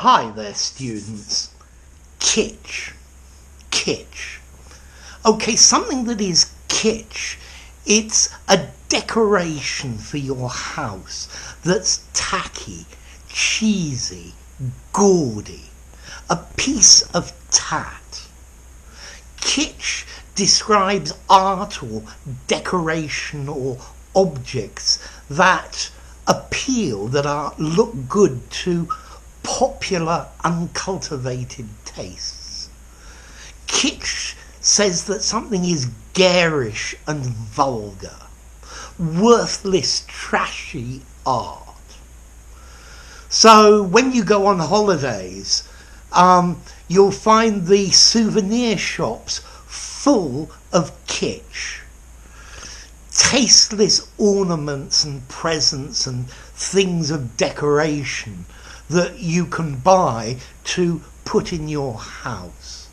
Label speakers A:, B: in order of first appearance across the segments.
A: Hi there, students. Kitsch. Kitsch. Okay, something that is kitsch, it's a decoration for your house that's tacky, cheesy, gaudy. A piece of tat. Kitsch describes art or decoration or objects that appeal, that look good to popular, uncultivated tastes. Kitsch says that something is garish and vulgar, worthless, trashy art. So when you go on holidays, you'll find the souvenir shops full of kitsch. Tasteless ornaments and presents and things of decoration that you can buy to put in your house.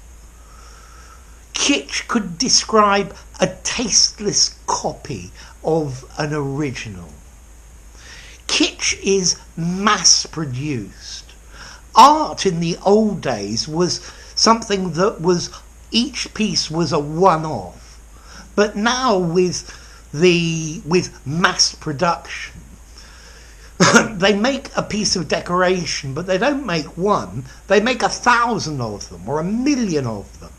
A: Kitsch could describe a tasteless copy of an original. Kitsch is mass-produced. Art in the old days was something that each piece was a one-off. But now with mass production, they make a piece of decoration, but they don't make one. They make 1,000 of them or 1,000,000 of them.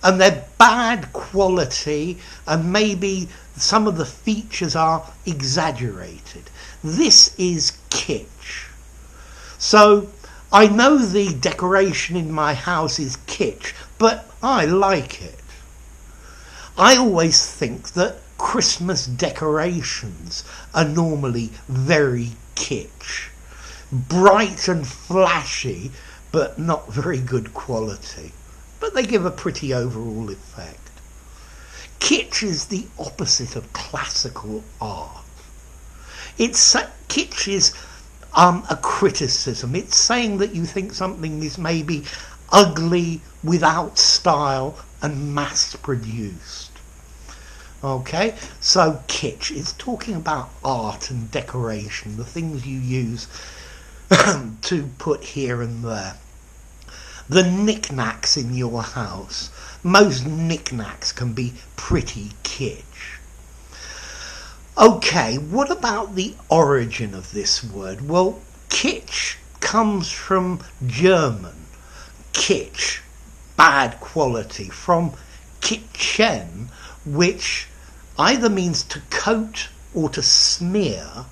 A: And they're bad quality, and maybe some of the features are exaggerated. This is kitsch. So I know the decoration in my house is kitsch, but I like it. I always think that Christmas decorations are normally very kitsch. Bright and flashy, but not very good quality. But they give a pretty overall effect. Kitsch is the opposite of classical art. Kitsch is a criticism. It's saying that you think something is maybe ugly, without style, and mass-produced. Okay, so kitsch is talking about art and decoration, the things you use to put here and there. The knickknacks in your house. Most knickknacks can be pretty kitsch. Okay, what about the origin of this word? Well, kitsch comes from German. Kitsch, bad quality, from kitchen, which either means to coat or to smear,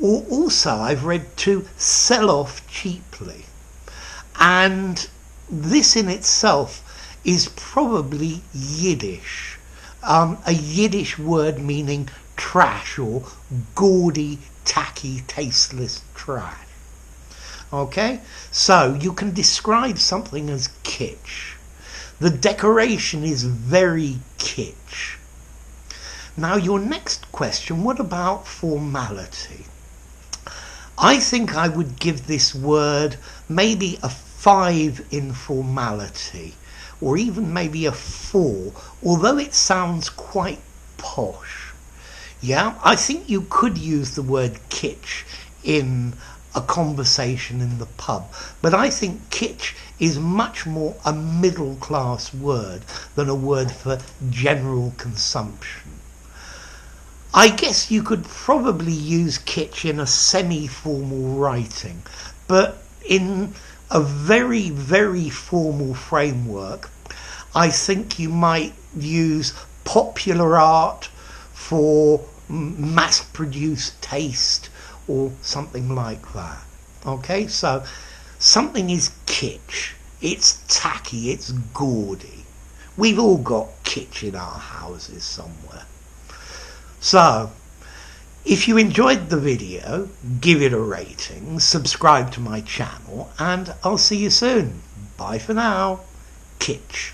A: or also I've read to sell off cheaply. And this in itself is probably Yiddish, a Yiddish word meaning trash or gaudy, tacky, tasteless trash. Okay, so you can describe something as kitsch. The decoration is very kitsch. Now your next question, what about formality? I think I would give this word maybe a 5 in formality, or even maybe a 4, although it sounds quite posh. Yeah, I think you could use the word kitsch in a conversation in the pub, but I think kitsch is much more a middle class word than a word for general consumption. I guess you could probably use kitsch in a semi-formal writing, but in a very, very formal framework, I think you might use popular art for mass-produced taste or something like that. Okay, so something is kitsch. It's tacky, it's gaudy. We've all got kitsch in our houses somewhere. So, if you enjoyed the video, give it a rating, subscribe to my channel, and I'll see you soon. Bye for now. Kitsch.